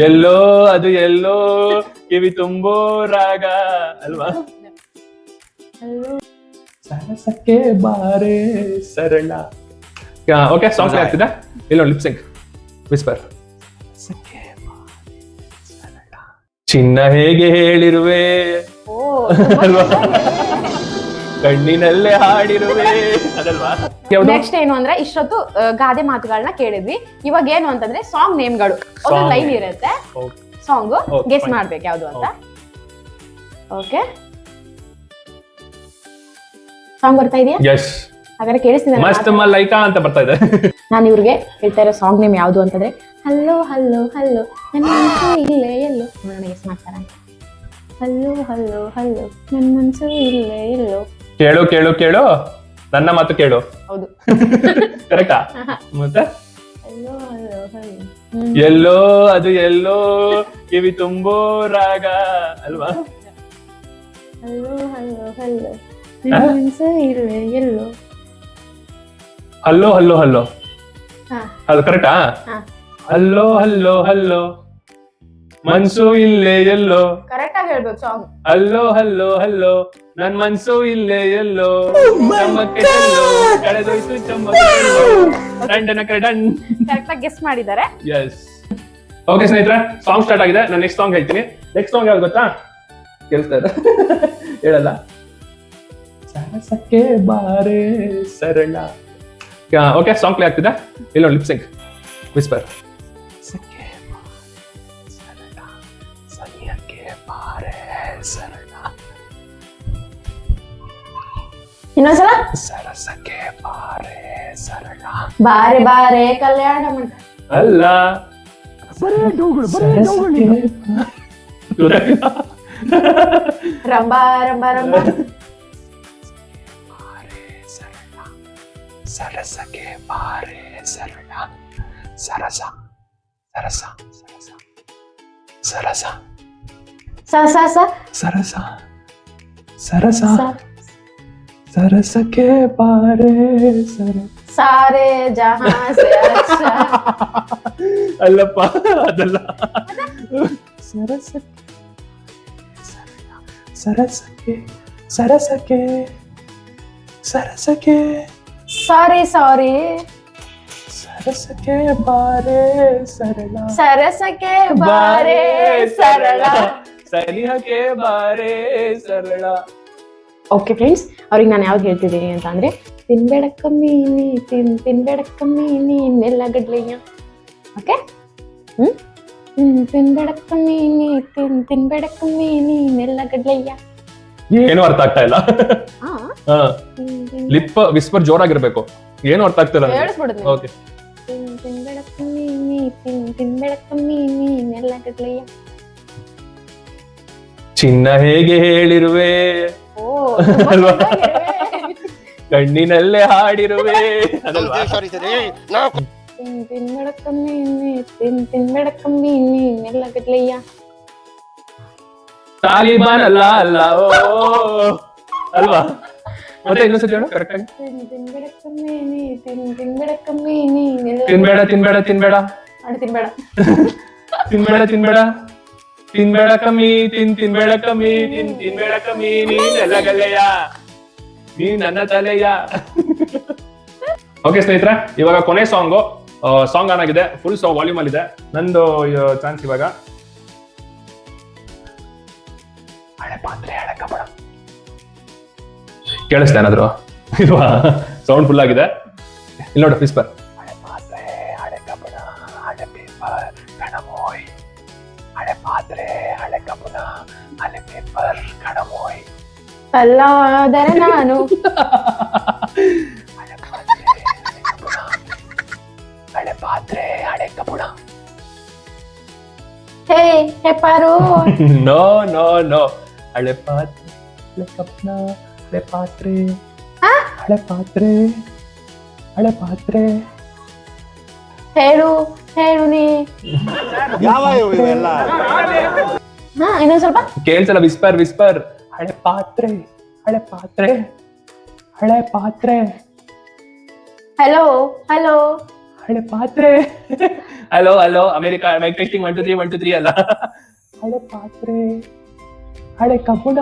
ಎಲ್ಲೋ ಅದು ಎಲ್ಲೋ ಕಿವಿ ತುಂಬೋ ರಾಗ ಅಲ್ವಾ? ಸರಸಕ್ಕೆ ಬಾರೆ ಸರಳ. ಓಕೆ, ಸಾಂಗ್ ಆಗ್ತಿದೆ. ಇಲ್ಲ ಲಿಪ್ಸಿಂಗ್ ವಿಸ್ಪರ್. ಚಿನ್ನ ಹೇಗೆ ಹೇಳಿರುವೆ ಅಲ್ವಾ? ಕಣ್ಣಿನಲ್ಲೇ ಹಾಡಿರುವೆ ಅದಲ್ವಾ? ನೆಕ್ಸ್ಟ್ ಏನು ಅಂದ್ರೆ ಇಷ್ಟೊತ್ತು ಗಾದೆ ಮಾತುಗಳನ್ನ ಕೇಳಿದ್ವಿ. ಇವಾಗ ಏನು ಅಂತಂದ್ರೆ ಸಾಂಗ್ ನೇಮ್ಗಳು. ಒಂದು ಲೈನ್ ಇರುತ್ತೆ, ಸಾಂಗ್ ಗೆಸ್ ಮಾಡ್ಬೇಕು ಯಾವ್ದು ಅಂತ. ಓಕೆ, ಸಾಂಗ್ ಬರ್ತಾ ಇದೆಯಾ? ಎಸ್, ಹಾಗಾದ್ರೆ ಕೇಳಿಸ್ತಿದೆ. ಮಸ್ತ್ ಮಲೈಕಾ ಅಂತ ಬರ್ತಾ ಇದೆ. ನಾನು ಇವ್ರಿಗೆ ಹೇಳ್ತಾ ಇರೋ ಸಾಂಗ್ ನೇಮ್ ಯಾವ್ದು ಅಂತಂದ್ರೆ ಹಲ್ಲೋ ಹಲ್ಲೋ ಹಲ್ಲೋ ನನ್ನ ಮನಸ್ಸು ಇಲ್ಲೇ ಎಲ್ಲೋ. ನೋಡೋಣ ಗೆಸ್ ಮಾಡ್ತಾರ ಅಂತ. ಹಲ್ಲೋ ಹಲ್ಲೋ ಹಲ್ಲೋ ನನ್ನ ಮನಸ್ಸು ಇಲ್ಲೇ ಎಲ್ಲೋ. ಕೇಳು ಕೇಳು ಕೇಳು ನನ್ನ ಮಾತು ಕೇಳು. ಹೌದು, ಕರೆಕ್ಟಾ? ಮತ್ತೆ ಹಲ್ಲೋ ಹಲ್ಲೋ ಹಲ್ಲೋ ಎಲ್ಲೋ ಅದು ಎಲ್ಲೋ ಕಿವಿ ತುಂಬೋ ರಾಗ ಅಲ್ವಾ? ಹಲ್ಲೋ ಹಲ್ಲೋ ಹಲ್ಲೋ ನನ್ನ ಮನಸ್ಸು ಇಲ್ಲೇ ಎಲ್ಲೋ. ಹಲ್ಲೋ ಹಲ್ಲೋ ಹಲ್ಲೋ ಹಾ ಅದು ಕರೆಕ್ಟಾ? ಹಾ, ಹಲ್ಲೋ ಹಲ್ಲೋ ಹಲ್ಲೋ ಮನ್ಸು ಇಲ್ಲೇ ಎಲ್ಲೋ. ಕರೆಕ್ಟ್ ಆಗಿ ಹೇಳ್ಬೇಕು ಸಾಂಗ್. ಹಲ್ಲೋ ಹಲ್ಲೋ ಹಲ್ಲೋ ನನ್ ಮನ್ಸು ಇಲ್ಲೇ ಎಲ್ಲೋ. ಚಮ್ಮಕ್ಕೆ ಚೆಲ್ಲೋ ಕಳೆದೋಯ್ತು ಚಮ್ಮಕ್ಕೆ ಚೆಲ್ಲೋ ದಂಡನ ಕಡನ್. ಕರೆಕ್ಟ್ ಆಗಿ ಗೆಸ್ ಮಾಡಿದ್ದಾರೆ. ಎಸ್. ಓಕೆ ಸ್ನೇಹಿತರೆ, ಸಾಂಗ್ ಸ್ಟಾರ್ಟ್ ಆಗಿದೆ. ನಾನು ನೆಕ್ಸ್ಟ್ ಸಾಂಗ್ ಹೇಳ್ತೀನಿ. ನೆಕ್ಸ್ಟ್ ಸಾಂಗ್ ಯಾವ್ದು ಗೊತ್ತಾ? ಕೇಳ್ತಾ ಇದೆ ಹೇಳಲ್ಲ. ಸರಸಕ್ಕೆ ಬಾರೆ ಸರಳ. ಓಕೆ, ಸಾಂಗ್ ಪ್ಲೇ ಆಗ್ತಿದೆ. ಇಲ್ಲ ಲಿಪ್ಸಿಂಗ್ ವಿಸ್ಪರ್. ಇನ್ನೊಂದ್ಸಲ. ಸರಸಕ್ಕೆ ಬಾರೆ ಸರಳ. ಬಾರೆ ಬಾರೆ ಕಲ್ಯಾಣ ಮಂಟಪ. ಅಲ್ಲ, ರಂಬ ರಂಬ ರಂಬ. ಸರಸಕ್ಕೆ ಬಾರೆ ಸರಳ. ಸರಸ ಸರಸ ಸರಸ ಸ ಸ ಸ ಸರಸ ಸರಸ ಸರಸಕ್ಕೆ ಬಾರೆ ಸರ. ಸಾರೆ ಜಹಾಂ ಸೆ ಅಚ್ಚಾ. ಅಲ್ಲಪ್ಪ, ಅದಲ್ಲ. ಸರಸಕ್ಕೆ ಸರಸಕ್ಕೆ ಸರಸಕ್ಕೆ ಸರಸಕ್ಕೆ ಸಾರಿ ಸಾರಿ ಸರಸಕ್ಕೆ ಬಾರೆ ಸರಳ. ಸರಸಕ್ಕೆ ಬಾರೆ ಸರಳ. ಸನಿಹಕ್ಕೆ ಬಾರೆ ಸರಳ. ಓಕೆ ಫ್ರೆಂಡ್ಸ್, ಅವ್ರಿಗೆ ನಾನು ಯಾವ್ದು ಹೇಳ್ತಿದ್ದೀನಿ ಅಂತ ಅಂದ್ರೆ ತಿನ್ಬೇಡ ಕಮ್ಮಿ ನೀ ತಿನ್ಬೇಡ ಕಮ್ಮಿ ನೀ ನೆಲ್ಲಗಡ್ಲೆಯ. ಓಕೆ, ತಿನ್ಬೇಡ ಕಮ್ಮಿ ನೀ ತಿನ್ಬೇಡ ಕಮ್ಮಿ ನೀ ನೆಲ್ಲಗಡ್ಲೆಯ. ಏನು ಅರ್ಥ ಆಗ್ತಾ ಇಲ್ಲ. ಲಿಪ್ ವಿಸ್ಪರ್ ಜೋರಾಗಿರ್ಬೇಕು. ಏನು ಅರ್ಥ ಆಗ್ತಿಲ್ಲ. ಹೇಳಿಸ್ಬಿಡುದು. ಓಕೆ, ತಿನ್ಬೇಡ ಕಮ್ಮಿ ನೀ ತಿನ್ಬೇಡ ಕಮ್ಮಿ ನೀ ನೆಲ್ಲಗಡ್ಲೆಯ. ಚಿನ್ನ ಹೇಗೆ ಹೇಳಿರುವೆ ಅಲ್ವಾ? ಕಣ್ಣಿನಲ್ಲೇ ಹಾಡಿರುವೆ ಅದಲ್ವಾ? ತಿನ್ಬೇಡ ಕಮ್ಮಿ ನೀ ತಿನ್ಬೇಡ ಕಮ್ಮಿ ನೀ ನೆಲ್ಲಗಡ್ಲೆಯ. ತಾಲಿಬಾನ್ ಅಲ್ಲ ಅಲ್ಲ ಓ ಅಲ್ವಾ? ಮತ್ತೆ ಇನ್ನೊಂದ್ಸತಿ ಹೇಳು ಕರೆಕ್ಟ್ ಆಗಿ. ತಿನ್ಬೇಡ ಕಮ್ಮಿ ನೀ ತಿನ್ಬೇಡ ಕಮ್ಮಿ ನೀ ತಿನ್ಬೇಡ ತಿನ್ಬೇಡ ತಿನ್ಬೇಡ ತಿನ್ಬೇಡ ತಿನ್ಬೇಡ ತಿನ್ಬೇಡ ತಿನ್ಬೇಡ ಕಮ್ಮಿ ತಿನ್ಬೇಡ ಕಮ್ಮಿ ತಿನ್ಬೇಡ ಕಮ್ಮಿ ನೀನೆಲ್ಲ ಗಲ್ಲೆಯ ನೀ ನನ್ನ ತಲೆಯ. ಓಕೆ ಸ್ನೇಹಿತರೆ, ಇವಾಗ ಕೊನೆ ಸಾಂಗ್ ಆನ್ ಆಗಿದೆ. ಫುಲ್ ವಾಲ್ಯೂಮ್ ಅಲ್ಲಿ ಇದೆ. ನಂದು ಚಾನ್ಸ್ ಇವಾಗ. ಹಳೆ ಪಾತ್ರೆ ಹಳೆ ಕಬ್ಬಣ ಕೇಳಿಸ್ತಾ ಏನಾದ್ರು ಇಲ್ವಾ? ಸೌಂಡ್ ಫುಲ್ ಆಗಿದೆ. ಇಲ್ಲಿ ನೋಡು ವಿಸ್ಪರ್. ಹಳೆ ಪಾತ್ರೆ ಹಳೆ ಕಬ್ಬಣ ಹಳೆ ಪೇಪರ್ ಕಣಮೋಯ್. ಹಳೆ ಪಾತ್ರೆ ಹಳೆ ಕಬ್ಬಣ ಹಳೆ ಪೇಪರ್ ಕಣಮೋಯ್. ಅಲ್ಲಾದರೆ ನಾನು ಹಳೆ ಪಾತ್ರೆ ಹಳೆ ಕಬ್ಬಣ ಹಳೆ ಪಾತ್ರೆ ಹಳೆ ಕಬ್ಬಣ. ಹೇ ಹೆಪಾರು. No no no. ಹಳೆ ಪಾತ್ರೆ ಹಳೆ ಕಬ್ಬಣ ಹಳೆ ಪಾತ್ರೆ ಹಳೆ ಪಾತ್ರೆ ಹಳೆ ಪಾತ್ರೆ. ಹೇಳು ಹೇಳು ನೀ. ಯಾವ ಇವೆಲ್ಲ? ಇನ್ನೊಂದ್ ಸ್ವಲ್ಪ ಕೇಳ್ಸಲ್ಲ. Whisper whisper. ಹಳೆ ಪಾತ್ರೆ ಹಳೆ ಪಾತ್ರೆ ಹಳೆ ಪಾತ್ರೆ. ಹಲೋ ಹಲೋ ಹಳೆ ಪಾತ್ರೆ. Hello hello America mic testing 1 2 3 1 2 3 ಅಲ್ಲ. ಹಳೆ ಪಾತ್ರೆ ಹಳೆ ಕಬ್ಬುಣ.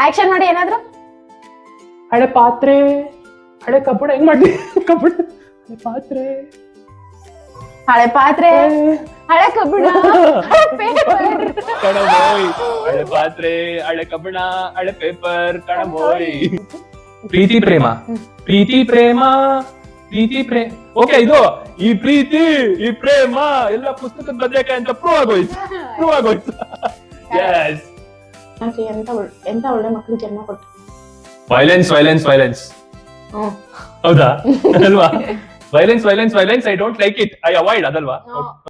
ಆಕ್ಷನ್ ಮಾಡಿ ಏನಾದ್ರು. ಹಳೆ ಪಾತ್ರೆ ಹಳೆ ಕಬ್ಬುಣ ಹೆಂಗ್ ಮಾಡ್ಲಿ? ಕಬ್ಬುಣ ಹಳೆ ಪಾತ್ರೆ ಹಳೆ ಪಾತ್ರೆ ಹಳೆ ಕಬ್ಬಿಣ ಪೇಪರ್. ಕಣಮೋಯ್ ಹಳೆ ಪಾತ್ರೆ ಹಳೆ ಕಬ್ಬಣ ಹಳೆ ಪೇಪರ್ ಕಣಮೋಯ್. ಪ್ರೀತಿ ಪ್ರೇಮ ಪ್ರೀತಿ ಪ್ರೇಮ ಪ್ರೀತಿ ಪ್ರೇಮ. ಓಕೆ, ಇದು ಈ ಪ್ರೀತಿ ಈ ಪ್ರೇಮ ಎಲ್ಲ ಪುಸ್ತಕದ ಬದನೆಕಾಯಿ ಅಂತ ಪ್ರೂವ್ ಆಗೋಯ್ತು. Yes. ಎಂತ ಒಳ್ಳೆ ಮಕ್ಕಳು ಜನ್ಮ ಕೊಟ್ಟು. Violence violence violence. ಹೌದಾ ಅಲ್ವಾ? Violence violence violence I don't like it, I avoid ಅದಲ್ವಾ?